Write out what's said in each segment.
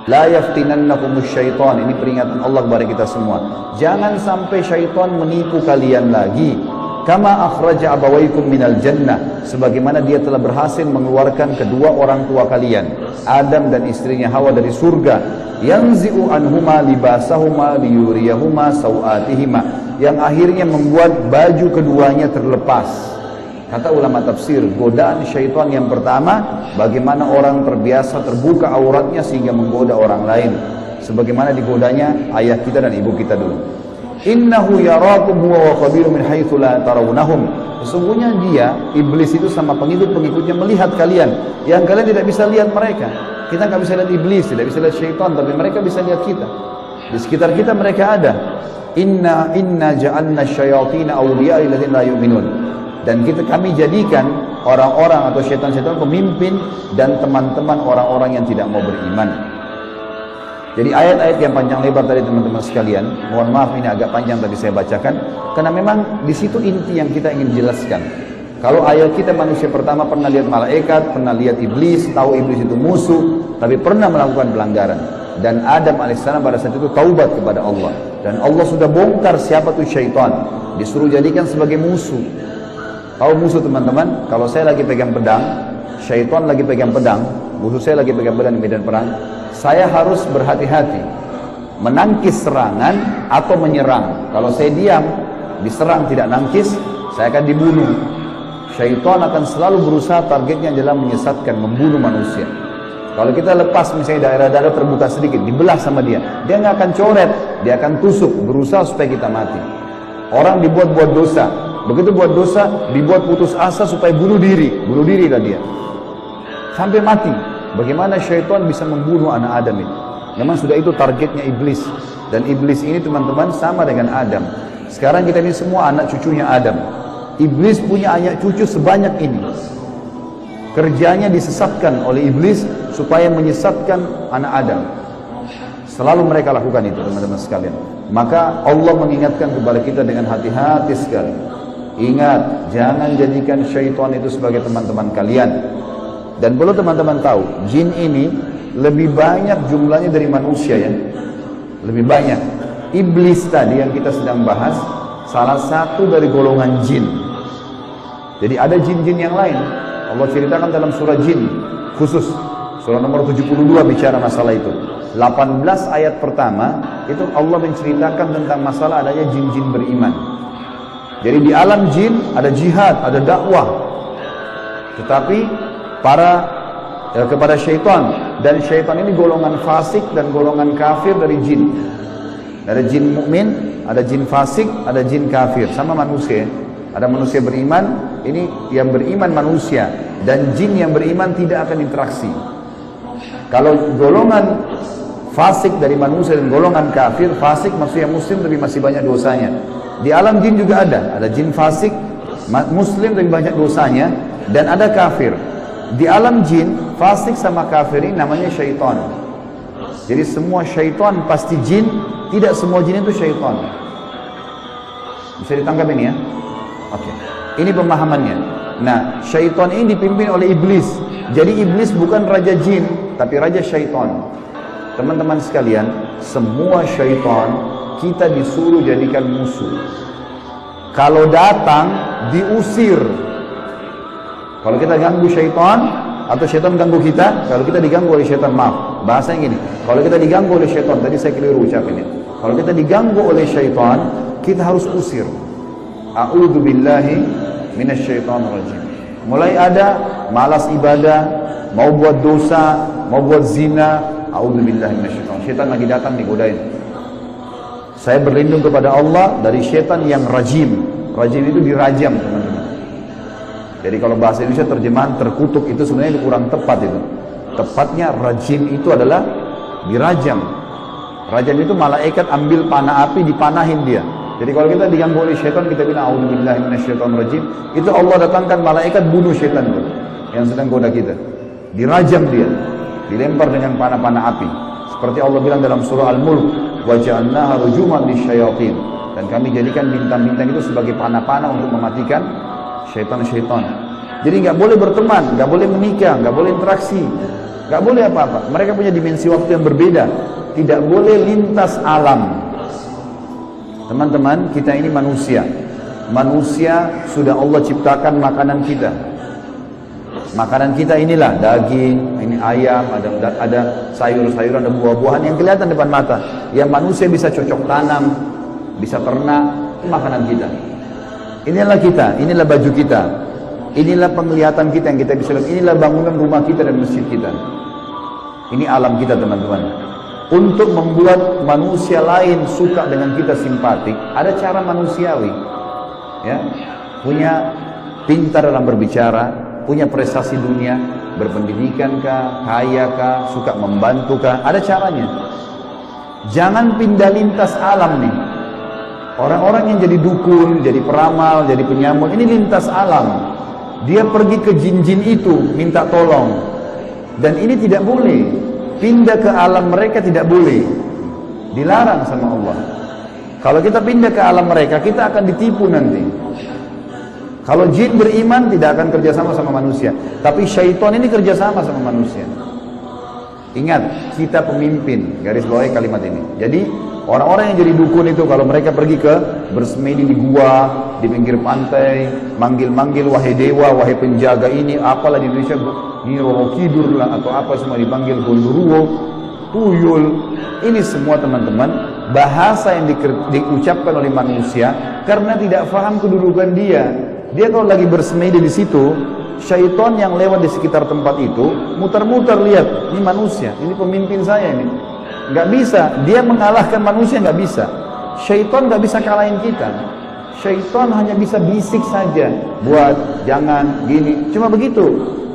La yaftinannakumus syaitan. Ini peringatan Allah kepada kita semua. Jangan sampai syaitan menipu kalian lagi. Kama akhraja abawaikum minal jannah. Sebagaimana dia telah berhasil mengeluarkan kedua orang tua kalian, Adam dan istrinya Hawa, dari surga. Yanzi'u anhuma libasahuma liyuriyahuma sawatihima. Yang akhirnya membuat baju keduanya terlepas. Kata ulama tafsir, godaan syaitan yang pertama, bagaimana orang terbiasa terbuka auratnya sehingga menggoda orang lain. Sebagaimana digodanya ayah kita dan ibu kita dulu. Innahu yarakum huwa wa qabilu min haitsu la tarawnahum. Sesungguhnya dia, iblis itu sama pengikut-pengikutnya melihat kalian yang kalian tidak bisa lihat mereka. Kita nggak bisa lihat iblis, tidak bisa lihat syaitan, tapi mereka bisa lihat kita. Di sekitar kita mereka ada. Inna ja'alna syayatina awliya'a lilladzina la yu'minun. Dan kami jadikan orang-orang atau syaitan-syaitan pemimpin dan teman-teman orang-orang yang tidak mau beriman. Jadi ayat-ayat yang panjang lebar tadi teman-teman sekalian, mohon maaf ini agak panjang tadi saya bacakan, karena memang di situ inti yang kita ingin jelaskan. Kalau ayat kita manusia pertama pernah lihat malaikat, pernah lihat iblis, tahu iblis itu musuh, tapi pernah melakukan pelanggaran. Dan Adam alaihissalam pada saat itu taubat kepada Allah. Dan Allah sudah bongkar siapa itu syaitan, disuruh jadikan sebagai musuh. Tahu musuh teman-teman? Kalau saya lagi pegang pedang, syaitan lagi pegang pedang, musuh saya lagi pegang pedang di medan perang, saya harus berhati-hati menangkis serangan atau menyerang. Kalau saya diam, diserang tidak nangkis, saya akan dibunuh. Syaitan akan selalu berusaha, targetnya adalah menyesatkan, membunuh manusia. Kalau kita lepas misalnya daerah-daerah terbuka sedikit, dibelah sama dia nggak akan coret, dia akan tusuk, berusaha supaya kita mati. Orang dibuat dosa, begitu buat dosa, dibuat putus asa supaya bunuh dirilah dia sampai mati. Bagaimana syaitan bisa membunuh anak Adam ini? Memang sudah itu targetnya iblis. Dan iblis ini teman-teman sama dengan Adam. Sekarang kita ini semua anak cucunya Adam. Iblis punya anak cucu sebanyak ini. Kerjanya disesatkan oleh iblis supaya menyesatkan anak Adam. Selalu mereka lakukan itu teman-teman sekalian. Maka Allah mengingatkan kepada kita dengan hati-hati sekali. Ingat, jangan jadikan syaitan itu sebagai teman-teman kalian. Dan perlu teman-teman tahu, jin ini lebih banyak jumlahnya dari manusia ya. Lebih banyak. Iblis tadi yang kita sedang bahas, salah satu dari golongan jin. Jadi ada jin-jin yang lain. Allah ceritakan dalam surah jin khusus. Surah nomor 72 bicara masalah itu. 18 ayat pertama, itu Allah menceritakan tentang masalah adanya jin-jin beriman. Jadi di alam jin ada jihad, ada dakwah. Tetapi kepada syaitan, dan syaitan ini golongan fasik dan golongan kafir dari jin. Ada jin mukmin, ada jin fasik, ada jin kafir, sama manusia. Ada manusia beriman, ini yang beriman manusia, dan jin yang beriman tidak akan interaksi. Kalau golongan fasik dari manusia dan golongan kafir, fasik maksudnya muslim tapi masih banyak dosanya. Di alam jin juga ada jin fasik, muslim tapi banyak dosanya, dan ada kafir. Di alam jin, fasik sama kafir ini namanya syaitan. Jadi semua syaitan pasti jin, tidak semua jin itu syaitan. Bisa ditangkap ini ya? Oke. Ini pemahamannya. Nah, syaitan ini dipimpin oleh iblis. Jadi iblis bukan raja jin, tapi raja syaitan. Teman-teman sekalian, semua syaitan kita disuruh jadikan musuh. Kalau datang, diusir. Kalau kita ganggu syaitan, atau syaitan ganggu kita, kalau kita diganggu oleh syaitan, maaf, bahasanya gini, kalau kita diganggu oleh syaitan, tadi saya keliru ucapinnya, kalau kita diganggu oleh syaitan, kita harus usir. A'udzu billahi minasyaitonir rajim. Mulai ada malas ibadah, mau buat dosa, mau buat zina, a'udzu billahi minasyaiton. Syaitan lagi datang digodain. Saya berlindung kepada Allah dari syaitan yang rajim. Rajim itu dirajam, teman-teman. Jadi kalau bahasa Indonesia terjemahan terkutuk itu sebenarnya kurang tepat itu. Tepatnya rajim itu adalah dirajam. Rajam itu malaikat ambil panah api dipanahin dia. Jadi kalau kita diganggu oleh syaitan, kita bilang a'udzubillahi minasyaitonir rajim. Itu Allah datangkan malaikat bunuh syaitan itu yang sedang goda kita. Dirajam dia, dilempar dengan panah-panah api. Seperti Allah bilang dalam surah Al-Mulk, wa ja'alnaha rujuman lisyayatin. Dan kami jadikan bintang-bintang itu sebagai panah-panah untuk mematikan syaitan-syaitan. Jadi nggak boleh berteman, nggak boleh menikah, nggak boleh interaksi, nggak boleh apa-apa. Mereka punya dimensi waktu yang berbeda. Tidak boleh lintas alam. Teman-teman, kita ini manusia. Manusia sudah Allah ciptakan makanan kita. Makanan kita inilah daging, ini ayam, ada sayur-sayuran, ada buah-buahan yang kelihatan depan mata. Yang manusia bisa cocok tanam, bisa ternak, itu makanan kita. Inilah kita, inilah baju kita. Inilah penglihatan kita yang kita bisa lihat. Inilah bangunan rumah kita dan masjid kita. Ini alam kita, teman-teman. Untuk membuat manusia lain suka dengan kita, simpatik, ada cara manusiawi. Ya, punya pintar dalam berbicara, punya prestasi dunia, berpendidikan kah, kaya kah, suka membantu kah, ada caranya. Jangan pindah lintas alam nih. Orang-orang yang jadi dukun, jadi peramal, jadi penyamun, ini lintas alam. Dia pergi ke jin-jin itu minta tolong, dan ini tidak boleh. Pindah ke alam mereka tidak boleh, dilarang sama Allah. Kalau kita pindah ke alam mereka, kita akan ditipu nanti. Kalau jin beriman tidak akan kerjasama sama manusia, tapi syaitan ini kerjasama sama manusia. Ingat, kita pemimpin, garis bawahi kalimat ini. Jadi orang-orang yang jadi dukun itu, kalau mereka pergi ke bersemedi di gua, di pinggir pantai, manggil-manggil, wahai dewa, wahai penjaga ini, apalah di Indonesia, ini Roro Kidur lah, atau apa semua dipanggil, Gondoruo, tuyul. Ini semua, teman-teman, bahasa yang diucapkan oleh manusia karena tidak paham kedudukan dia. Dia kalau lagi bersemedi di situ, syaitan yang lewat di sekitar tempat itu muter-muter lihat, ini manusia, ini pemimpin saya ini. Nggak bisa, dia mengalahkan manusia, nggak bisa. Syaitan nggak bisa kalahin kita. Syaitan hanya bisa bisik saja, buat, jangan, gini, cuma begitu,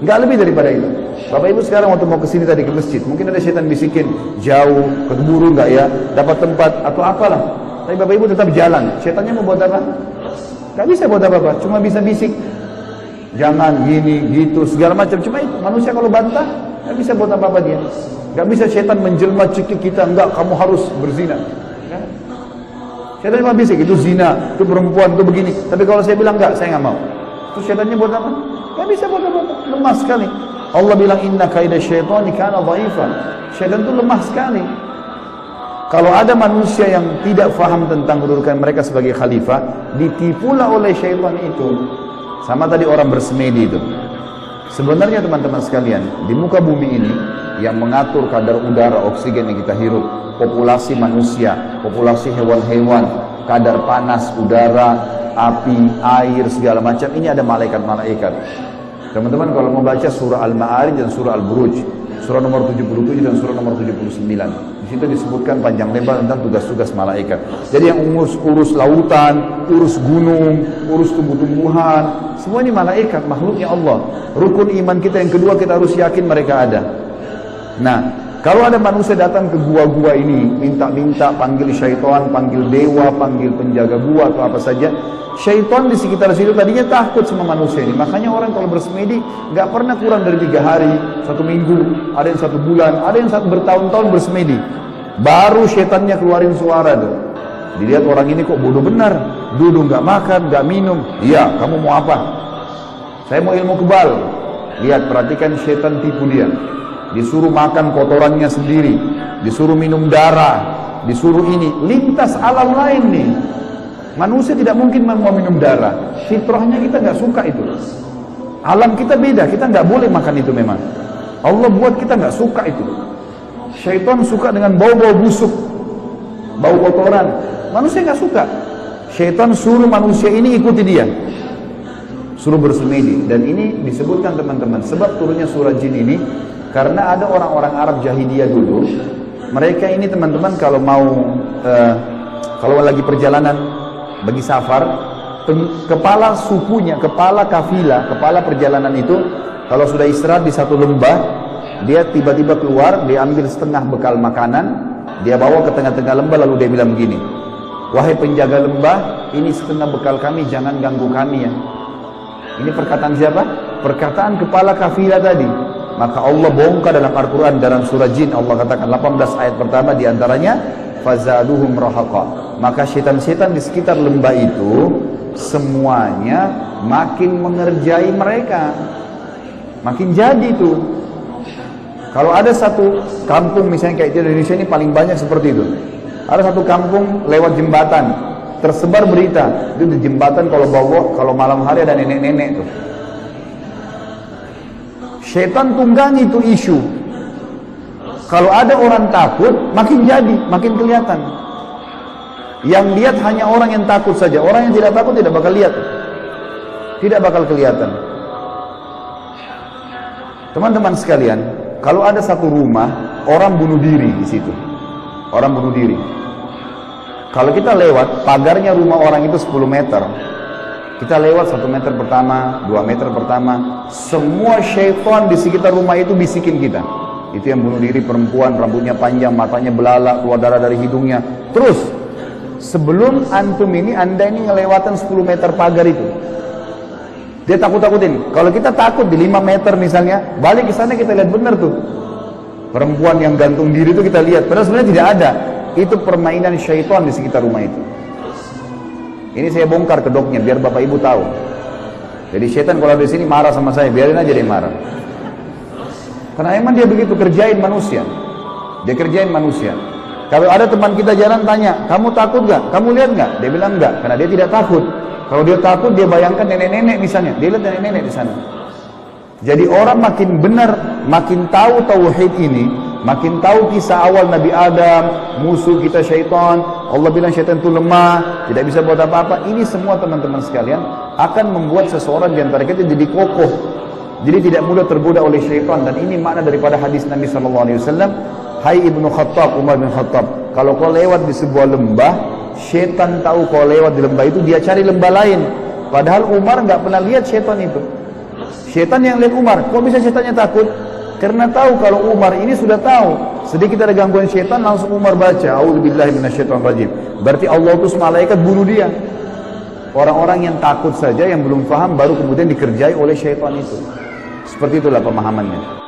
nggak lebih daripada itu. Bapak Ibu sekarang waktu mau kesini tadi ke masjid, mungkin ada syaitan bisikin, jauh, keburu nggak ya, dapat tempat atau apalah. Tapi Bapak Ibu tetap jalan. Syaitannya mau buat apa? Nggak bisa buat apa-apa, cuma bisa bisik, jangan, gini, gitu, segala macam. Cuma itu, manusia kalau bantah, nggak bisa buat apa-apa dia. Nggak bisa syaitan menjelma cekik kita, enggak, kamu harus berzina. Ya? Syaitan cuma bisik, itu zina, itu perempuan, itu begini. Tapi kalau saya bilang enggak, saya nggak mau. Terus syaitannya buat apa? Nggak bisa buat apa-apa, lemah sekali. Allah bilang inna kaida syaitani kana dhaifa. Syaitan itu lemah sekali. Kalau ada manusia yang tidak faham tentang kedudukan mereka sebagai khalifah, ditipulah oleh syaitan itu. Sama tadi orang bersemedi itu. Sebenarnya teman-teman sekalian, di muka bumi ini yang mengatur kadar udara, oksigen yang kita hirup, populasi manusia, populasi hewan-hewan, kadar panas, udara, api, air, segala macam, ini ada malaikat-malaikat. Teman-teman kalau mau baca surah Al-Ma'arij dan surah Al-Buruj, surah nomor 77 dan surah nomor 79, di situ disebutkan panjang lebar tentang tugas-tugas malaikat. Jadi yang urus lautan, urus gunung, urus tumbuh-tumbuhan, semua ini malaikat, makhluknya Allah. Rukun iman kita yang kedua, kita harus yakin mereka ada. Nah, kalau ada manusia datang ke gua-gua ini, minta-minta, panggil syaitan, panggil dewa, panggil penjaga gua atau apa saja, syaitan di sekitar situ tadinya takut sama manusia ini. Makanya orang kalau bersemedi nggak pernah kurang dari 3 hari, 1 minggu, ada yang 1 bulan, ada yang bertahun-tahun bersemedi. Baru syaitannya keluarin suara tuh. Dilihat orang ini kok bodoh benar, duduk nggak makan, nggak minum. Iya, kamu mau apa? Saya mau ilmu kebal. Lihat, perhatikan syaitan tipu dia. Disuruh makan kotorannya sendiri, disuruh minum darah, disuruh ini, lintas alam lain nih. Manusia tidak mungkin mau minum darah, fitrahnya kita nggak suka itu. Alam kita beda, kita nggak boleh makan itu memang. Allah buat kita nggak suka itu. Syaitan suka dengan bau-bau busuk, bau kotoran. Manusia nggak suka. Syaitan suruh manusia ini ikuti dia, suruh bersemedi. Dan ini disebutkan teman-teman, sebab turunnya surah jin ini karena ada orang-orang Arab jahiliyah dulu. Mereka ini teman-teman kalau mau kalau lagi perjalanan bagi safar, kepala sukunya, kepala kafilah, kepala perjalanan itu kalau sudah istirahat di satu lembah, dia tiba-tiba keluar, dia ambil setengah bekal makanan, dia bawa ke tengah-tengah lembah, lalu dia bilang begini, wahai penjaga lembah, ini setengah bekal kami, jangan ganggu kami ya. Ini perkataan siapa? Perkataan kepala kafilah tadi. Maka Allah bongkar dalam Al-Quran, dalam surah Jin, Allah katakan 18 ayat pertama diantaranya fazaduhum rahaqa. Maka syaitan-syaitan di sekitar lembah itu semuanya makin mengerjai mereka, makin jadi tuh. Kalau ada satu kampung misalnya kayak di Indonesia ini paling banyak seperti itu. Ada satu kampung lewat jembatan, tersebar berita, itu di jembatan kalau malam hari ada nenek-nenek tuh. Syaitan tunggangi itu isu. Kalau ada orang takut, makin jadi, makin kelihatan. Yang lihat hanya orang yang takut saja. Orang yang tidak takut tidak bakal lihat. Tidak bakal kelihatan. Teman-teman sekalian, kalau ada satu rumah, orang bunuh diri di situ. Orang bunuh diri. Kalau kita lewat, pagarnya rumah orang itu 10 meter. Kita lewat 1 meter pertama, 2 meter pertama. Semua syaitan di sekitar rumah itu bisikin kita. Itu yang bunuh diri perempuan, rambutnya panjang, matanya belalak, keluar darah dari hidungnya. Terus, sebelum antum ini, anda ini ngelewatan 10 meter pagar itu. Dia takut-takutin. Kalau kita takut di 5 meter misalnya, balik ke sana kita lihat benar tuh. Perempuan yang gantung diri itu kita lihat. Padahal sebenarnya tidak ada. Itu permainan syaitan di sekitar rumah itu. Ini saya bongkar kedoknya biar bapak ibu tahu. Jadi syaitan kalau di sini marah sama saya, biarin aja dia marah. Karena emang dia begitu kerjain manusia. Dia kerjain manusia. Kalau ada teman kita jalan tanya, kamu takut gak? Kamu lihat gak? Dia bilang enggak, karena dia tidak takut. Kalau dia takut, dia bayangkan nenek-nenek misalnya. Dia lihat nenek-nenek di sana. Jadi orang makin benar, makin tahu tauhid ini, makin tahu kisah awal Nabi Adam, musuh kita syaitan. Allah bilang syaitan itu lemah, tidak bisa buat apa-apa. Ini semua teman-teman sekalian akan membuat seseorang di antara kita jadi kokoh. Jadi tidak mudah tergoda oleh syaitan. Dan ini makna daripada hadis Nabi SAW. Hai Ibnu Khattab, Umar bin Khattab, kalau kau lewat di sebuah lembah, syaitan tahu kau lewat di lembah itu, dia cari lembah lain. Padahal Umar nggak pernah lihat syaitan itu. Syaitan yang lihat Umar. Kok bisa syaitannya takut? Karena tahu kalau Umar ini sudah tahu. Sedikit ada gangguan syaitan, langsung Umar baca A'udzubillahi minasyaitonirrajim. Berarti Allah utus malaikat bunuh dia. Orang-orang yang takut saja, yang belum paham, baru kemudian dikerjai oleh syaitan itu. Seperti itulah pemahamannya.